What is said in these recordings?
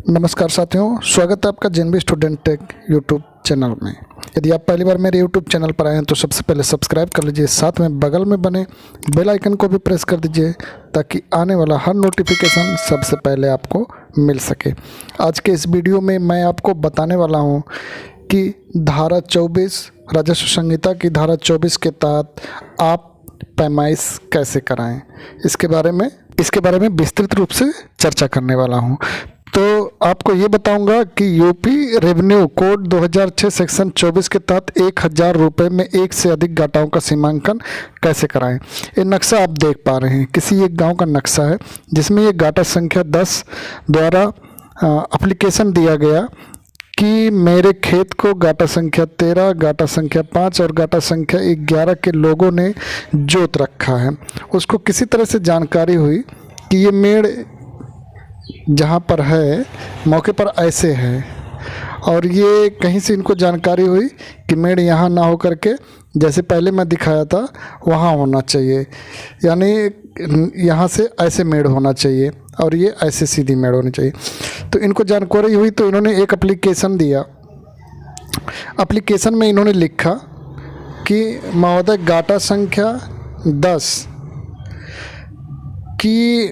नमस्कार साथियों, स्वागत है आपका JNB student take YouTube channel में। यदि आप पहली बार मेरे यूट्यूब चैनल पर आए हैं तो सबसे पहले सब्सक्राइब कर लीजिए, साथ में बगल में बने बेल आइकन को भी प्रेस कर दीजिए ताकि आने वाला हर नोटिफिकेशन सबसे पहले आपको मिल सके। आज के इस वीडियो में मैं आपको बताने वाला हूँ कि धारा 24 राजस्व संहिता की धारा 24 के तहत आप पैमाइश कैसे कराएं, इसके बारे में विस्तृत रूप से चर्चा करने वाला हूं। तो आपको ये बताऊंगा कि यूपी रेवेन्यू कोड 2006 सेक्शन 24 के तहत 1000 रुपये में एक से अधिक गाटाओं का सीमांकन कैसे कराएं। ये नक्शा आप देख पा रहे हैं, किसी एक गांव का नक्शा है जिसमें ये गाटा संख्या 10 द्वारा एप्लीकेशन दिया गया कि मेरे खेत को गाटा संख्या 13, गाटा संख्या 5 और गाटा संख्या 11 के लोगों ने जोत रखा है। उसको किसी तरह से जानकारी हुई कि ये मेड़ जहाँ पर है मौके पर ऐसे है, और ये कहीं से इनको जानकारी हुई कि मेड़ यहाँ ना हो करके जैसे पहले मैं दिखाया था वहाँ होना चाहिए, यानी यहाँ से ऐसे मेड़ होना चाहिए और ये ऐसे सीधी मेड़ होनी चाहिए। तो इनको जानकारी हुई तो इन्होंने एक एप्लीकेशन दिया। एप्लीकेशन में इन्होंने लिखा कि महोदय गाटा संख्या 10 की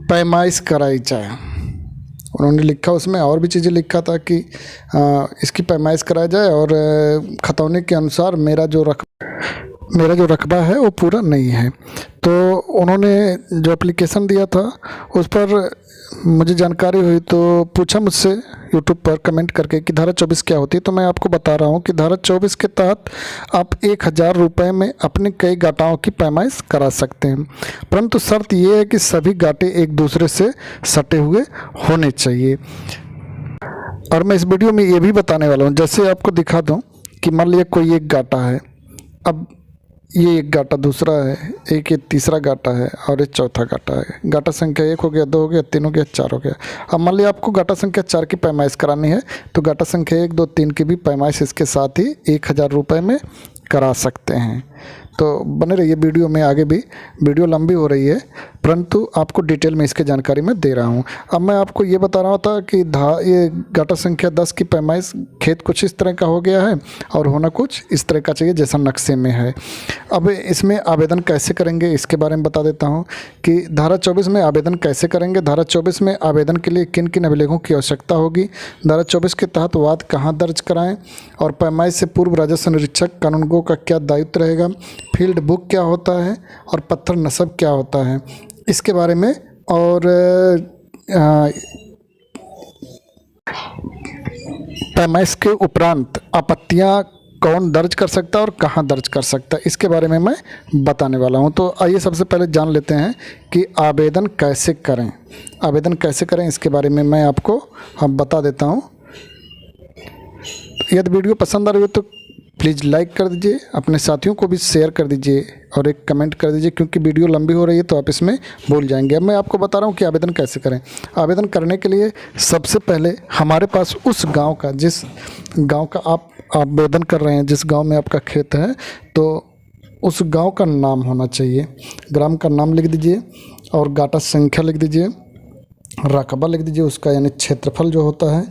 पैमाइश कराई जाए। उन्होंने लिखा, उसमें और भी चीज़ें लिखा था कि इसकी पैमाइश कराई जाए और खतौनी के अनुसार मेरा जो रकबा है वो पूरा नहीं है। तो उन्होंने जो एप्लीकेशन दिया था उस पर मुझे जानकारी हुई तो पूछा मुझसे यूट्यूब पर कमेंट करके कि धारा 24 क्या होती है। तो मैं आपको बता रहा हूँ कि धारा 24 के तहत आप 1000 रुपये में अपने कई गाटाओं की पैमाइश करा सकते हैं, परंतु शर्त ये है कि सभी गाटे एक दूसरे से सटे हुए होने चाहिए। और मैं इस वीडियो में ये भी बताने वाला हूँ, जैसे आपको दिखा दूँ कि मान लिया कोई एक गाटा है, अब ये एक गाटा दूसरा है, एक ये तीसरा गाटा है और ये चौथा गाटा है। गाटा संख्या 1 हो गया, 2 हो गया, 3 हो गया, 4 हो गया। अब मान लिया आपको गाटा संख्या 4 की पैमाइश करानी है तो गाटा संख्या 1, 2, 3 की भी पैमाइश इसके साथ ही 1000 रुपये में करा सकते हैं। तो बने रहिए वीडियो में, आगे भी वीडियो लंबी हो रही है परंतु आपको डिटेल में इसकी जानकारी मैं दे रहा हूँ। अब मैं आपको ये बता रहा था कि ये गाटा संख्या 10 की पैमाइश खेत कुछ इस तरह का हो गया है और होना कुछ इस तरह का चाहिए जैसा नक्शे में है। अब इसमें आवेदन कैसे करेंगे इसके बारे में बता देता हूँ कि धारा 24 में आवेदन कैसे करेंगे। धारा 24 में आवेदन के लिए किन किन अभिलेखों की आवश्यकता होगी, धारा 24 के तहत वाद कहाँ दर्ज कराएँ, और पैमाइश से पूर्व राजस्व निरीक्षक कानूनगो का क्या दायित्व रहेगा, फील्ड बुक क्या होता है और पत्थर नस्ब क्या होता है, इसके बारे में, और पैमाइश के उपरांत आपत्तियां कौन दर्ज कर सकता है और कहां दर्ज कर सकता है, इसके बारे में मैं बताने वाला हूं। तो आइए सबसे पहले जान लेते हैं कि आवेदन कैसे करें। आवेदन कैसे करें इसके बारे में मैं आपको बता देता हूं। यदि वीडियो पसंद आ रही हो तो प्लीज़ लाइक कर दीजिए, अपने साथियों को भी शेयर कर दीजिए और एक कमेंट कर दीजिए, क्योंकि वीडियो लंबी हो रही है तो आप इसमें भूल जाएंगे। अब मैं आपको बता रहा हूँ कि आवेदन कैसे करें। आवेदन करने के लिए सबसे पहले हमारे पास उस गांव का, जिस गांव का आप आवेदन कर रहे हैं, जिस गांव में आपका खेत है, तो उस गांव का नाम होना चाहिए। ग्राम का नाम लिख दीजिए और गाटा संख्या लिख दीजिए, रकबा लिख दीजिए उसका, यानी क्षेत्रफल जो होता है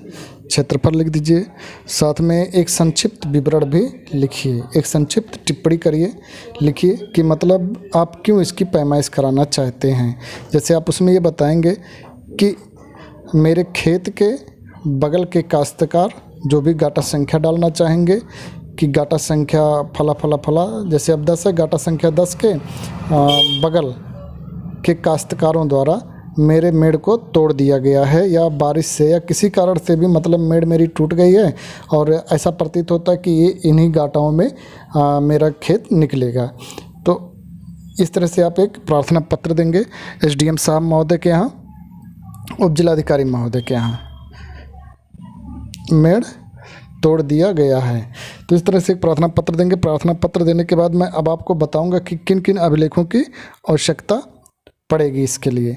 क्षेत्रफल लिख दीजिए। साथ में एक संक्षिप्त विवरण भी लिखिए, एक संक्षिप्त टिप्पणी करिए, लिखिए कि मतलब आप क्यों इसकी पैमाइश कराना चाहते हैं। जैसे आप उसमें ये बताएंगे कि मेरे खेत के बगल के काश्तकार जो भी गाटा संख्या डालना चाहेंगे कि गाटा संख्या फला फला फला, जैसे अब 10 है, गाटा संख्या 10 के बगल के काश्तकारों द्वारा मेरे मेड़ को तोड़ दिया गया है, या बारिश से या किसी कारण से भी मतलब मेड़ मेरी टूट गई है और ऐसा प्रतीत होता है कि ये इन्हीं गाटाओं में मेरा खेत निकलेगा। तो इस तरह से आप एक प्रार्थना पत्र देंगे एसडीएम साहब महोदय के यहाँ, उप जिलाधिकारी महोदय के यहाँ, मेड़ तोड़ दिया गया है। तो इस तरह से एक प्रार्थना पत्र देंगे। प्रार्थना पत्र देने के बाद मैं अब आपको बताऊँगा कि किन किन अभिलेखों की आवश्यकता पड़ेगी इसके लिए।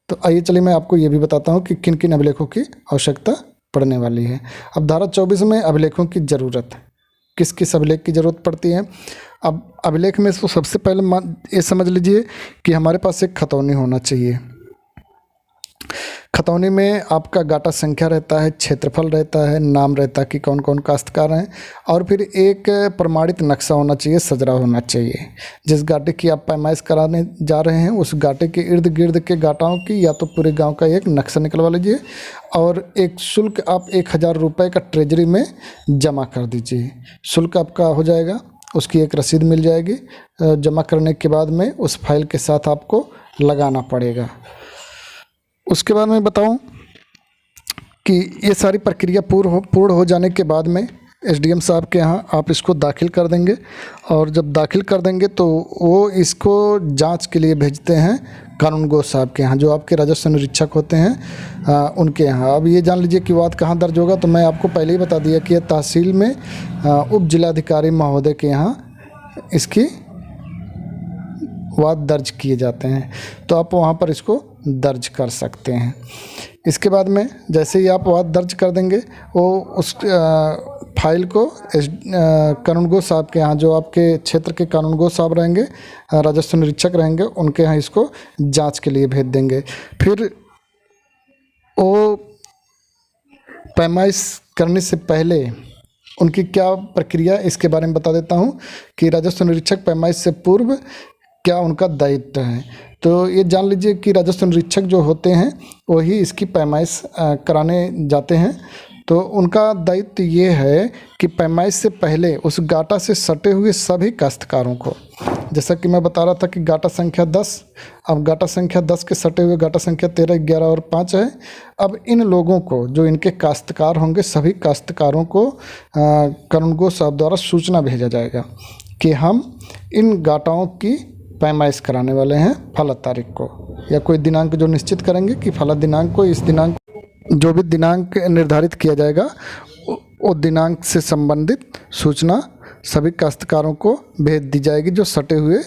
तो आइए चलिए मैं आपको ये भी बताता हूँ कि किन किन अभिलेखों की आवश्यकता पड़ने वाली है। अब धारा 24 में अभिलेखों की ज़रूरत, किस किस अभिलेख की ज़रूरत पड़ती है। अब अभिलेख में तो सबसे पहले ये समझ लीजिए कि हमारे पास एक खतौनी होना चाहिए। खतौनी में आपका गाटा संख्या रहता है, क्षेत्रफल रहता है, नाम रहता है कि कौन कौन काश्तकार हैं, और फिर एक प्रमाणित नक्शा होना चाहिए, सजरा होना चाहिए। जिस गाटे की आप पैमाइश कराने जा रहे हैं उस गाटे के इर्द गिर्द के गाटाओं की या तो पूरे गांव का एक नक्शा निकलवा लीजिए, और एक शुल्क आप 1000 रुपये का ट्रेजरी में जमा कर दीजिए। शुल्क आपका हो जाएगा, उसकी एक रसीद मिल जाएगी। जमा करने के बाद में उस फाइल के साथ आपको लगाना पड़ेगा। उसके बाद मैं बताऊं कि ये सारी प्रक्रिया पूर्ण हो जाने के बाद में एसडीएम साहब के यहाँ आप इसको दाखिल कर देंगे, और जब दाखिल कर देंगे तो वो इसको जांच के लिए भेजते हैं कानूनगो साहब के यहाँ, जो आपके राजस्व निरीक्षक होते हैं उनके यहाँ। अब ये जान लीजिए कि वाद कहाँ दर्ज होगा, तो मैं आपको पहले ही बता दिया कि यह तहसील में उप जिलाधिकारी महोदय के यहाँ इसकी वाद दर्ज किए जाते हैं, तो आप वहाँ पर इसको दर्ज कर सकते हैं। इसके बाद में जैसे ही आप वाद दर्ज कर देंगे, वो उस फाइल को कानूनगो साहब के यहाँ, जो आपके क्षेत्र के कानूनगो साहब रहेंगे, राजस्व निरीक्षक रहेंगे, उनके यहाँ इसको जांच के लिए भेज देंगे। फिर वो पैमाइश करने से पहले उनकी क्या प्रक्रिया, इसके बारे में बता देता हूँ कि राजस्व निरीक्षक पैमाइश से पूर्व क्या उनका दायित्व है। तो ये जान लीजिए कि राजस्व निरीक्षक जो होते हैं वही इसकी पैमाइश कराने जाते हैं। तो उनका दायित्व ये है कि पैमाइश से पहले उस गाटा से सटे हुए सभी काश्तकारों को, जैसा कि मैं बता रहा था कि गाटा संख्या 10, अब गाटा संख्या 10 के सटे हुए गाटा संख्या 13, 11 और 5 है। अब इन लोगों को, जो इनके काश्तकार होंगे, सभी काश्तकारों को कानूनगो साहब द्वारा सूचना भेजा जाएगा कि हम इन गाटाओं की पैमाइश कराने वाले हैं फला तारीख को, या कोई दिनांक जो निश्चित करेंगे कि फला दिनांक को, इस दिनांक, जो भी दिनांक निर्धारित किया जाएगा वो दिनांक से संबंधित सूचना सभी काश्तकारों को भेज दी जाएगी, जो सटे हुए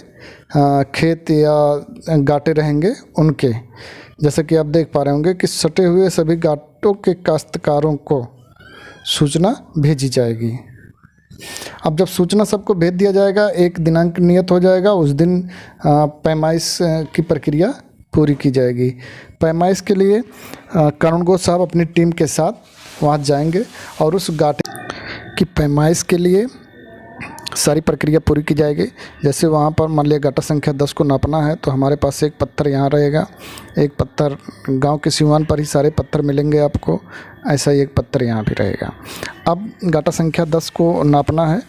खेत या गाटे रहेंगे उनके। जैसे कि आप देख पा रहे होंगे कि सटे हुए सभी गाटों के काश्तकारों को सूचना भेजी जाएगी। अब जब सूचना सबको भेज दिया जाएगा, एक दिनांक नियत हो जाएगा, उस दिन पैमाइश की प्रक्रिया पूरी की जाएगी। पैमाइश के लिए कानूनगो साहब अपनी टीम के साथ वहाँ जाएंगे और उस गाटे की पैमाइश के लिए सारी प्रक्रिया पूरी की जाएगी। जैसे वहाँ पर मान लिया गाटा संख्या 10 को नापना है, तो हमारे पास एक पत्थर यहाँ रहेगा, एक पत्थर गांव के सीमान पर ही सारे पत्थर मिलेंगे आपको, ऐसा ही एक पत्थर यहाँ भी रहेगा। अब गाटा संख्या 10 को नापना है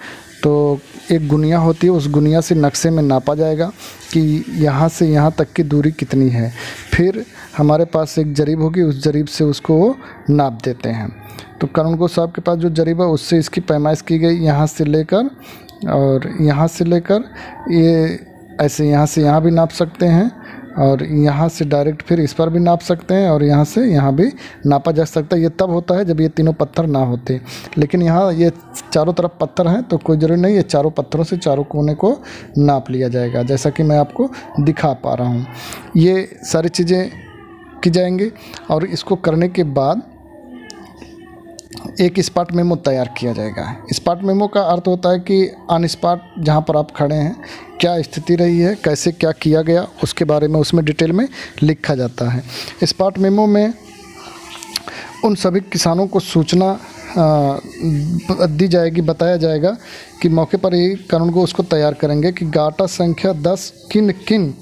तो एक गुनिया होती है, उस गुनिया से नक्शे में नापा जाएगा कि यहाँ से यहाँ तक की दूरी कितनी है। फिर हमारे पास एक जरीब होगी, उस जरीब से उसको वो नाप देते हैं। तो कानूनगो साहब के पास जो जरीब है उससे इसकी पैमाइश की गई, यहाँ से लेकर और यहाँ से लेकर ये ऐसे यहाँ से यहाँ भी नाप सकते हैं, और यहाँ से डायरेक्ट फिर इस पर भी नाप सकते हैं, और यहाँ से यहाँ भी नापा जा सकता है। ये तब होता है जब ये तीनों पत्थर ना होते, लेकिन यहाँ ये चारों तरफ पत्थर हैं तो कोई ज़रूरी नहीं, ये चारों पत्थरों से चारों कोने को नाप लिया जाएगा, जैसा कि मैं आपको दिखा पा रहा हूँ। ये सारी चीज़ें की जाएंगी, और इसको करने के बाद एक स्पॉट मेमो तैयार किया जाएगा। स्पॉट मेमो का अर्थ होता है कि ऑन स्पॉट जहाँ पर आप खड़े हैं क्या स्थिति रही है, कैसे क्या किया गया, उसके बारे में उसमें डिटेल में लिखा जाता है। स्पॉट मेमो में उन सभी किसानों को सूचना दी जाएगी, बताया जाएगा कि मौके पर ही कानूनगो उसको तैयार करेंगे कि गाटा संख्या 10 किन किन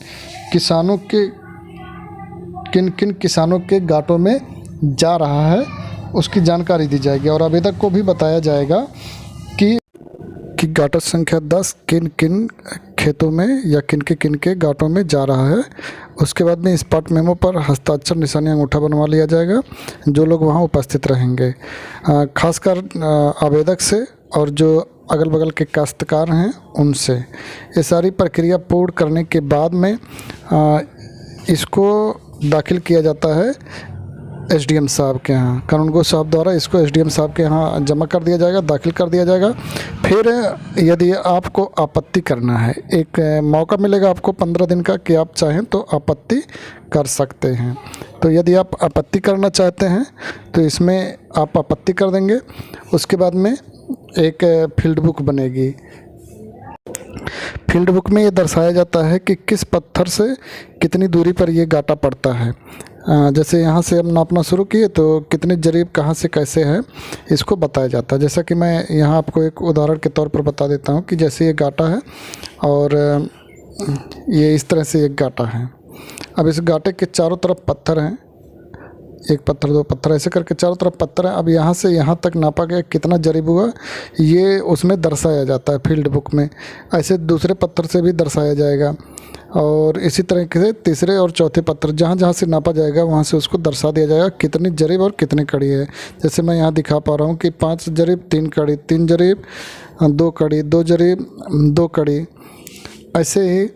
किसानों के गाटों में जा रहा है, उसकी जानकारी दी जाएगी। और आवेदक को भी बताया जाएगा कि गाटा संख्या 10 किन किन खेतों में या किन के गाटों में जा रहा है। उसके बाद में स्पॉट मेमो पर हस्ताक्षर, निशानी, अंगूठा बनवा लिया जाएगा जो लोग वहां उपस्थित रहेंगे, खासकर आवेदक से और जो अगल बगल के काश्तकार हैं उनसे। ये सारी प्रक्रिया पूर्ण करने के बाद में इसको दाखिल किया जाता है एसडीएम साहब के यहाँ। कानूनगो साहब द्वारा इसको एसडीएम साहब के यहाँ जमा कर दिया जाएगा, दाखिल कर दिया जाएगा। फिर यदि आपको आपत्ति करना है, एक मौका मिलेगा आपको 15 दिन का कि आप चाहें तो आपत्ति कर सकते हैं। तो यदि आप आपत्ति करना चाहते हैं तो इसमें आप आपत्ति कर देंगे। उसके बाद में एक फील्ड बुक बनेगी। फील्ड बुक में ये दर्शाया जाता है कि किस पत्थर से कितनी दूरी पर ये गाटा पड़ता है। जैसे यहाँ से हम नापना शुरू किए तो कितने जरीब कहाँ से कैसे है इसको बताया जाता है। जैसा कि मैं यहाँ आपको एक उदाहरण के तौर पर बता देता हूँ कि जैसे ये गाटा है और ये इस तरह से एक गाटा है। अब इस गाटे के चारों तरफ पत्थर हैं, एक पत्थर दो पत्थर ऐसे करके चारों तरफ पत्थर है। अब यहाँ से यहाँ तक नापा गया कितना जरीब हुआ ये उसमें दर्शाया जाता है फील्ड बुक में। ऐसे दूसरे पत्थर से भी दर्शाया जाएगा और इसी तरीके से तीसरे और चौथे पत्थर जहाँ जहाँ से नापा जाएगा वहाँ से उसको दर्शा दिया जाएगा कितनी जरीब और कितनी कड़ी है। जैसे मैं यहाँ दिखा पा रहा हूँ कि 5 जरीब 3 कड़ी, 3 जरीब 2 कड़ी, 2 जरीब 2 कड़ी। ऐसे ही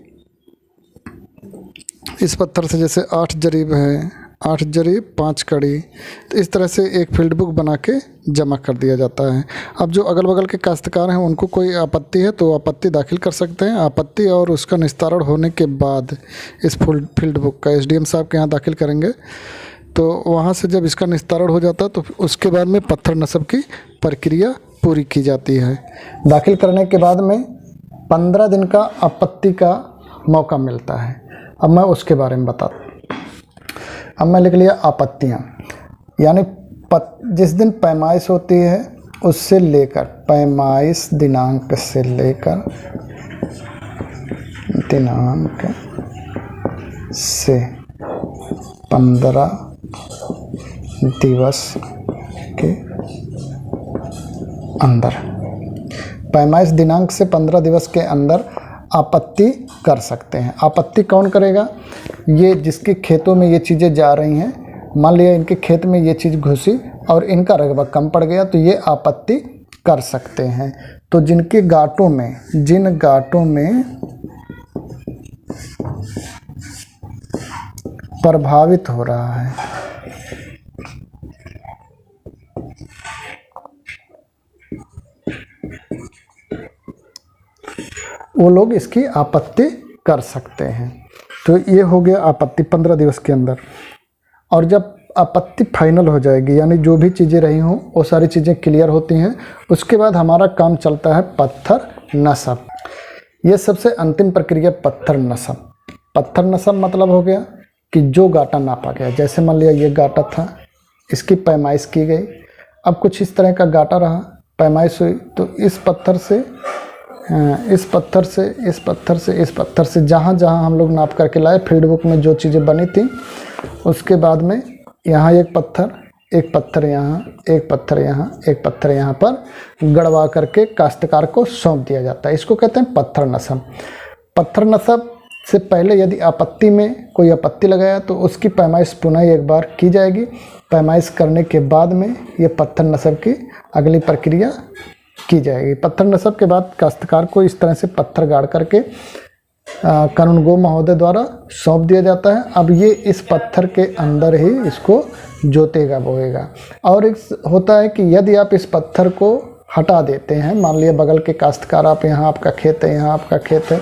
इस पत्थर से जैसे 8 जरीब है, 8 जरीब 5 कड़ी। तो इस तरह से एक फील्ड बुक बना के जमा कर दिया जाता है। अब जो अगल बगल के काश्तकार हैं उनको कोई आपत्ति है तो आपत्ति दाखिल कर सकते हैं। आपत्ति और उसका निस्तारण होने के बाद इस फील्ड बुक का एसडीएम साहब के यहाँ दाखिल करेंगे। तो वहाँ से जब इसका निस्तारण हो जाता है तो उसके बाद में पत्थर नस्ब की प्रक्रिया पूरी की जाती है। दाखिल करने के बाद में 15 दिन का आपत्ति का मौका मिलता है। अब मैं उसके बारे में बताता हूँ। अब मैं लिख लिया आपत्तियाँ, यानी जिस दिन पैमाइश होती है उससे लेकर, पैमाइश दिनांक से लेकर दिनांक से 15 दिवस के अंदर, पैमाइश दिनांक से 15 दिवस के अंदर आपत्ति कर सकते हैं। आपत्ति कौन करेगा? ये जिसके खेतों में ये चीज़ें जा रही हैं, मान लिया इनके खेत में ये चीज़ घुसी और इनका रकबा कम पड़ गया तो ये आपत्ति कर सकते हैं। तो जिनके गांठों में, जिन गांठों में प्रभावित हो रहा है, वो लोग इसकी आपत्ति कर सकते हैं। तो ये हो गया आपत्ति 15 दिवस के अंदर। और जब आपत्ति फाइनल हो जाएगी, यानी जो भी चीज़ें रही हों वो सारी चीज़ें क्लियर होती हैं, उसके बाद हमारा काम चलता है पत्थर नस्ब। ये सबसे अंतिम प्रक्रिया पत्थर नस्ब। पत्थर नस्ब मतलब हो गया कि जो गाटा नापा गया, जैसे मान लिया ये गाटा था, इसकी पैमाइश की गई। अब कुछ इस तरह का गाटा रहा, पैमाइश हुई तो इस पत्थर से इस पत्थर से इस पत्थर से इस पत्थर से जहाँ जहाँ हम लोग नाप करके लाए फील्ड बुक में जो चीज़ें बनी थी, उसके बाद में यहाँ एक पत्थर यहाँ, एक पत्थर यहाँ, एक पत्थर यहाँ पर गड़वा करके काश्तकार को सौंप दिया जाता है। इसको कहते हैं पत्थर नस्ब। पत्थर नस्ब से पहले यदि आपत्ति में कोई आपत्ति लगाया तो उसकी पैमाइश पुनः एक बार की जाएगी। पैमाइश करने के बाद में ये पत्थर नस्ब की अगली प्रक्रिया की जाएगी। पत्थर नस्ब के बाद काश्तकार को इस तरह से पत्थर गाड़ करके कानूनगो महोदय द्वारा सौंप दिया जाता है। अब ये इस पत्थर के अंदर ही इसको जोतेगा, बोएगा। और एक होता है कि यदि आप इस पत्थर को हटा देते हैं, मान लिया बगल के काश्तकार, आप यहाँ आपका खेत है, यहाँ आपका खेत है,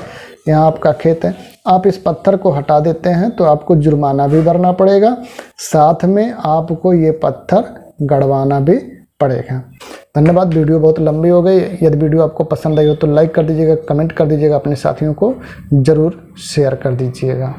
यहाँ आपका खेत है, आप इस पत्थर को हटा देते हैं तो आपको जुर्माना भी भरना पड़ेगा, साथ में आपको ये पत्थर गड़वाना भी पड़ेगा। धन्यवाद। वीडियो बहुत लंबी हो गई। यदि वीडियो आपको पसंद आई हो तो लाइक कर दीजिएगा, कमेंट कर दीजिएगा, अपने साथियों को ज़रूर शेयर कर दीजिएगा।